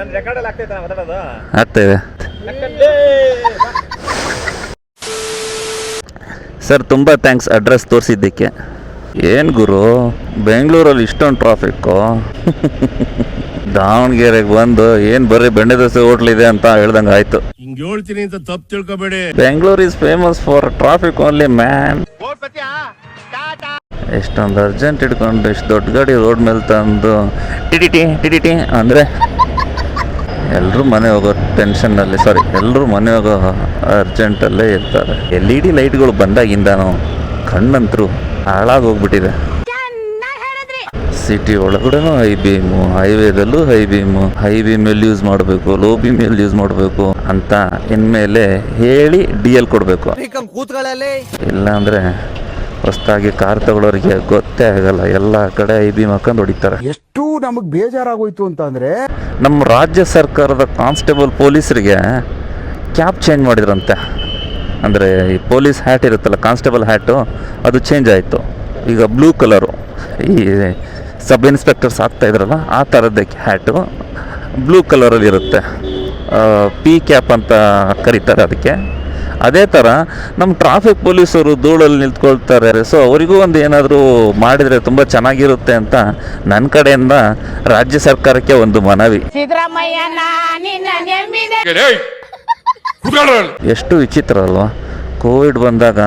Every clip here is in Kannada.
ಆಗ್ತಾ ಇದೆ ಸರ್. ತುಂಬ ಥ್ಯಾಂಕ್ಸ್ ಅಡ್ರೆಸ್ ತೋರಿಸಿದ್ದಕ್ಕೆ. ಏನು ಗುರು, ಬೆಂಗಳೂರಲ್ಲಿ ಇಷ್ಟೊಂದು ಟ್ರಾಫಿಕ್ಕು. ದಾವಣಗೆರೆಗೆ ಬಂದು ಏನು ಬರೀ ಬೆಣ್ಣೆ ದೋಸೆ ಹೋಟ್ಲಿದೆ ಅಂತ ಹೇಳ್ದಂಗೆ ಆಯ್ತು. ಹಿಂಗೆ ಹೇಳ್ತೀನಿ ಅಂತ ತಪ್ಪು ತಿಳ್ಕೊಬೇಡಿ. Bengaluru is famous for traffic only man. ಎಷ್ಟೊಂದು ಅರ್ಜೆಂಟ್ ಇಟ್ಕೊಂಡು ಎಷ್ಟು ದೊಡ್ಡ ಗಾಡಿ ರೋಡ್ ಮೇಲೆ ತಂದು ಟಿಟಿ ಅಂದರೆ ಎಲ್ಲರೂ ಮನೆ ಹೋಗೋ ಟೆನ್ಷನ್ನಲ್ಲಿ, ಎಲ್ಲರೂ ಮನೆ ಹೋಗೋ ಅರ್ಜೆಂಟಲ್ಲೇ ಇರ್ತಾರೆ. LED ಲೈಟ್ಗಳು ಬಂದಾಗಿಂದಾನು ಕಣ್ಣಂತರೂ ಹಾಳಾಗೋಗ್ಬಿಟ್ಟಿದೆ. ಸಿಟಿ ಒಳಗಡೆನೂ ಹೈ ಬೀಮು, ಹೈವೇದಲ್ಲೂ ಹೈ ಬೀಮಲ್ಲಿ ಯೂಸ್ ಮಾಡಬೇಕು, ಲೋ ಬೀಮಲ್ಲಿ ಯೂಸ್ ಮಾಡಬೇಕು ಅಂತ ಇನ್ಮೇಲೆ ಹೇಳಿ DL ಕೊಡಬೇಕು. ಇಲ್ಲ ಅಂದರೆ ಹೊಸದಾಗಿ ಕಾರ್ ತಗೊಳ್ಳೋರಿಗೆ ಗೊತ್ತೇ ಆಗಲ್ಲ, ಎಲ್ಲ ಕಡೆ ಹೈ ಬೀಮ್ ಹಾಕೊಂಡು ಹೊಡಿತಾರೆ. ಎಷ್ಟು ನಮಗೆ ಬೇಜಾರಾಗೋಯ್ತು ಅಂತಂದರೆ, ನಮ್ಮ ರಾಜ್ಯ ಸರ್ಕಾರದ ಕಾನ್ಸ್ಟೇಬಲ್ ಪೊಲೀಸರಿಗೆ ಕ್ಯಾಪ್ ಚೇಂಜ್ ಮಾಡಿದ್ರಂತೆ. ಅಂದರೆ ಈ ಪೊಲೀಸ್ ಹ್ಯಾಟ್ ಇರುತ್ತಲ್ಲ, ಕಾನ್ಸ್ಟೇಬಲ್ ಹ್ಯಾಟು, ಅದು ಚೇಂಜ್ ಆಯಿತು. ಈಗ ಬ್ಲೂ ಕಲರು, ಈ ಸಬ್ ಇನ್ಸ್ಪೆಕ್ಟರ್ಸ್ ಆಗ್ತಾ ಇದ್ರಲ್ಲ ಆ ಥರದ್ದೇ ಹ್ಯಾಟು ಬ್ಲೂ ಕಲರಲ್ಲಿ ಇರುತ್ತೆ. P ಕ್ಯಾಪ್ ಅಂತ ಕರೀತಾರೆ ಅದಕ್ಕೆ. ಅದೇ ಥರ ನಮ್ಮ ಟ್ರಾಫಿಕ್ ಪೊಲೀಸರು ಧೂಳಲ್ಲಿ ನಿಂತ್ಕೊಳ್ತಾರೆ. ಸೊ ಅವರಿಗೂ ಒಂದು ಏನಾದರೂ ಮಾಡಿದರೆ ತುಂಬ ಚೆನ್ನಾಗಿರುತ್ತೆ ಅಂತ ನನ್ನ ಕಡೆಯಿಂದ ರಾಜ್ಯ ಸರ್ಕಾರಕ್ಕೆ ಒಂದು ಮನವಿ. ಎಷ್ಟು ವಿಚಿತ್ರ ಅಲ್ವಾ? ಕೋವಿಡ್ ಬಂದಾಗ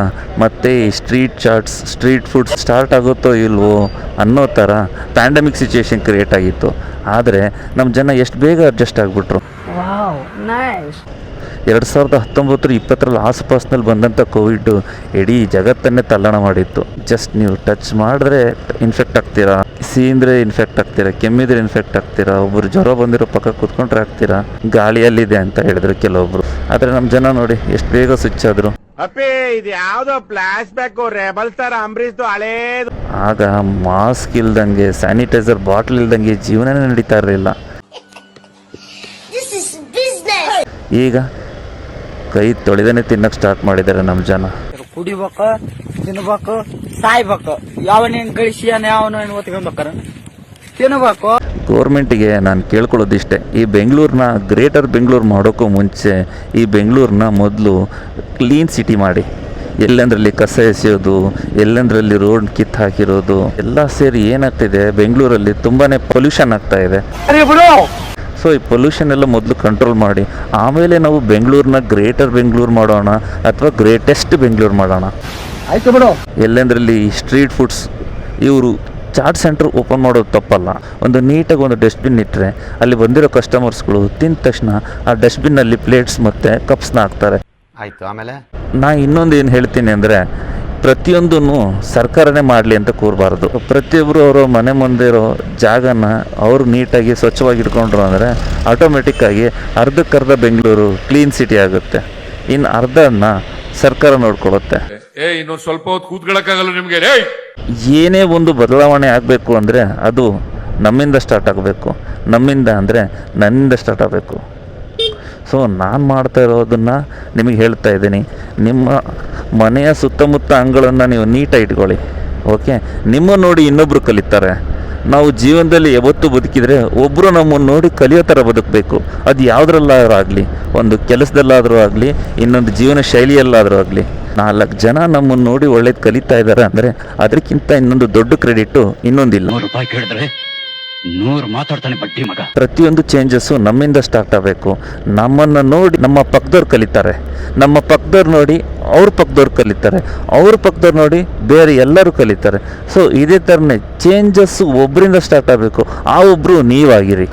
ಮತ್ತೆ ಈ ಸ್ಟ್ರೀಟ್ ಫುಡ್ಸ್ ಸ್ಟಾರ್ಟ್ ಆಗುತ್ತೋ ಇಲ್ವೋ ಅನ್ನೋ ಥರ ಪ್ಯಾಂಡಮಿಕ್ ಸಿಚುವೇಶನ್ ಕ್ರಿಯೇಟ್ ಆಗಿತ್ತು. ಆದರೆ ನಮ್ಮ ಜನ ಎಷ್ಟು ಬೇಗ ಅಡ್ಜಸ್ಟ್ ಆಗಿಬಿಟ್ರು. 2019-20 ಆಸುಪಾಸಿನಲ್ಲಿ ಬಂದಂಥ ಕೋವಿಡ್ ಇಡೀ ಜಗತ್ತನ್ನೇ ತಲ್ಲಣ ಮಾಡಿತ್ತು. ಜಸ್ಟ್ ನೀವು ಟಚ್ ಮಾಡಿದ್ರೆ ಇನ್ಫೆಕ್ಟ್ ಆಗ್ತೀರಾ, ಸೀಂದ್ರೆ ಇನ್ಫೆಕ್ಟ್ ಆಗ್ತೀರಾ, ಕೆಮ್ಮಿದ್ರೆ ಇನ್ಫೆಕ್ಟ್ ಆಗ್ತೀರಾ, ಒಬ್ಬರು ಜ್ವರ ಬಂದಿರೋ ಪಕ್ಕ ಕೂತ್ಕೊಂಡ್ರೆ ಆಗ್ತೀರಾ, ಗಾಳಿಯಲ್ಲಿದೆ ಅಂತ ಹೇಳಿದ್ರು ಕೆಲವೊಬ್ರು. ಆದರೆ ನಮ್ಮ ಜನ ನೋಡಿ ಎಷ್ಟು ಬೇಗ ಸ್ವಿಚ್ ಆದ್ರು. ಇದು ಯಾವ್ದೋ ಫ್ಲಾಶ್ ಬ್ಯಾಕ್ ರೆಬಲ್ ತರ ಅಂಬರೀಶ್ ಹಳೇದು. ಆಗ ಮಾಸ್ಕ್ ಇಲ್ದಂಗೆ, ಸ್ಯಾನಿಟೈಸರ್ ಬಾಟ್ಲ್ ಇಲ್ದಂಗೆ ಜೀವನನೇ ನಡೀತಾ ಇರಲಿಲ್ಲ. ಈಗ ಕೈ ತೊಳೆದೇನೆ ತಿನ್ನಕ್ ಸ್ಟಾರ್ಟ್ ಮಾಡಿದ್ದಾರೆ ನಮ್ಮ ಜನ. ಕುಡಿಬೇಕು, ತಿನ್ಬೇಕು, ಸಾಯ್ಬೇಕು. ಯಾವನೇನ್ ಗಳಿಸಿಯಾನ, ಯಾವನ ಓದ್ಕೊಂಡ್ಬೇಕಾರ ತಿನ್ಬೇಕು. ಗೌರ್ಮೆಂಟಿಗೆ ನಾನು ಕೇಳ್ಕೊಳ್ಳೋದಿಷ್ಟೇ, ಈ ಬೆಂಗಳೂರನ್ನ ಗ್ರೇಟರ್ ಬೆಂಗಳೂರು ಮಾಡೋಕ್ಕೂ ಮುಂಚೆ ಈ ಬೆಂಗಳೂರನ್ನ ಮೊದಲು ಕ್ಲೀನ್ ಸಿಟಿ ಮಾಡಿ. ಎಲ್ಲಂದ್ರಲ್ಲಿ ಕಸ ಎಸೆಯೋದು, ಎಲ್ಲಂದ್ರಲ್ಲಿ ರೋಡ್ ಕಿತ್ತು ಹಾಕಿರೋದು ಎಲ್ಲ ಸೇರಿ ಏನಾಗ್ತಿದೆ, ಬೆಂಗಳೂರಲ್ಲಿ ತುಂಬಾ ಪೊಲ್ಯೂಷನ್ ಆಗ್ತಾ ಇದೆ. ಸೊ ಈ ಪೊಲ್ಯೂಷನ್ ಎಲ್ಲ ಮೊದಲು ಕಂಟ್ರೋಲ್ ಮಾಡಿ, ಆಮೇಲೆ ನಾವು ಬೆಂಗಳೂರನ್ನ ಗ್ರೇಟರ್ ಬೆಂಗಳೂರು ಮಾಡೋಣ ಅಥವಾ ಗ್ರೇಟೆಸ್ಟ್ ಬೆಂಗಳೂರು ಮಾಡೋಣ. ಆಯ್ತು ಬಿಡು. ಎಲ್ಲಂದ್ರಲ್ಲಿ ಸ್ಟ್ರೀಟ್ ಫುಡ್ಸ್, ಇವರು ಚಾಟ್ ಸೆಂಟರ್ ಓಪನ್ ಮಾಡೋದು ತಪ್ಪಲ್ಲ. ಒಂದು ನೀಟಾಗಿ ಒಂದು ಡಸ್ಟ್ಬಿನ್ ಇಟ್ಟರೆ ಅಲ್ಲಿ ಬಂದಿರೋ ಕಸ್ಟಮರ್ಸ್ಗಳು ತಿಂದ ತಕ್ಷಣ ಆ ಡಸ್ಟ್ಬಿನ್ನಲ್ಲಿ ಪ್ಲೇಟ್ಸ್ ಮತ್ತು ಕಪ್ಸ್ನ ಹಾಕ್ತಾರೆ. ಆಯಿತು, ಆಮೇಲೆ ನಾನು ಇನ್ನೊಂದು ಏನು ಹೇಳ್ತೀನಿ ಅಂದರೆ, ಪ್ರತಿಯೊಂದನ್ನು ಸರ್ಕಾರನೇ ಮಾಡಲಿ ಅಂತ ಕೂರಬಾರ್ದು. ಪ್ರತಿಯೊಬ್ಬರು ಅವರ ಮನೆ ಮುಂದೆ ಇರೋ ಜಾಗನ ಅವರು ನೀಟಾಗಿ ಸ್ವಚ್ಛವಾಗಿ ಇಟ್ಕೊಂಡ್ರು ಅಂದರೆ ಆಟೋಮೆಟಿಕ್ಕಾಗಿ ಅರ್ಧಕ್ಕರ್ಧ ಬೆಂಗಳೂರು ಕ್ಲೀನ್ ಸಿಟಿ ಆಗುತ್ತೆ. ಇನ್ನು ಅರ್ಧನ ಸರ್ಕಾರ ನೋಡ್ಕೊಳ್ಳುತ್ತೆ. ಇನ್ನೊಂದು ಸ್ವಲ್ಪ ಹೊತ್ತು ಕೂತ್ಕೊಳ್ಳೋಕ್ಕಾಗಲ್ಲ ನಿಮಗೆ. ಏನೇ ಒಂದು ಬದಲಾವಣೆ ಆಗಬೇಕು ಅಂದರೆ ಅದು ನಮ್ಮಿಂದ ಸ್ಟಾರ್ಟ್ ಆಗಬೇಕು. ನಮ್ಮಿಂದ ಅಂದರೆ ನನ್ನಿಂದ ಸ್ಟಾರ್ಟ್ ಆಗಬೇಕು. ಸೊ ನಾನು ಮಾಡ್ತಾ ಇರೋದನ್ನು ನಿಮಗೆ ಹೇಳ್ತಾ ಇದ್ದೀನಿ. ನಿಮ್ಮ ಮನೆಯ ಸುತ್ತಮುತ್ತ ಅಂಗಳನ್ನು ನೀವು ನೀಟಾಗಿ ಇಟ್ಕೊಳ್ಳಿ. ಓಕೆ, ನಿಮ್ಮ ನೋಡಿ ಇನ್ನೊಬ್ಬರು ಕಲಿತಾರೆ. ನಾವು ಜೀವನದಲ್ಲಿ ಯಾವತ್ತೂ ಬದುಕಿದರೆ ಒಬ್ಬರು ನಮ್ಮನ್ನು ನೋಡಿ ಕಲಿಯೋ ಥರ ಬದುಕಬೇಕು. ಅದು ಯಾವುದ್ರಲ್ಲಾದ್ರೂ ಆಗಲಿ, ಒಂದು ಕೆಲಸದಲ್ಲಾದರೂ ಆಗಲಿ, ಇನ್ನೊಂದು ಜೀವನ ಶೈಲಿಯಲ್ಲಾದರೂ ಆಗಲಿ. 4 ಜನ ನಮ್ಮನ್ನು ನೋಡಿ ಒಳ್ಳೇದು ಕಲಿತಾ ಇದ್ದಾರೆ ಅಂದರೆ ಅದಕ್ಕಿಂತ ಇನ್ನೊಂದು ದೊಡ್ಡ ಕ್ರೆಡಿಟು ಇನ್ನೊಂದಿಲ್ಲ. ಕೇಳಿದ್ರೆ 100 ಮಾತಾಡ್ತಾನೆ ಬಡ್ಡಿ ಮಗ. ಪ್ರತಿಯೊಂದು ಚೇಂಜಸ್ಸು ನಮ್ಮಿಂದ ಸ್ಟಾರ್ಟ್ ಆಗಬೇಕು. ನಮ್ಮನ್ನು ನೋಡಿ ನಮ್ಮ ಪಕ್ಕದವ್ರು ಕಲಿತಾರೆ, ನಮ್ಮ ಪಕ್ಕದವ್ರು ನೋಡಿ ಅವ್ರ ಪಕ್ಕದವ್ರು ಕಲಿತಾರೆ, ಅವ್ರ ಪಕ್ಕದವ್ರು ನೋಡಿ ಬೇರೆ ಎಲ್ಲರೂ ಕಲಿತಾರೆ. ಸೊ ಇದೇ ಥರನೇ ಚೇಂಜಸ್ಸು ಒಬ್ಬರಿಂದ ಸ್ಟಾರ್ಟ್ ಆಗಬೇಕು. ಆ ಒಬ್ಬರು ನೀವಾಗಿರಿ.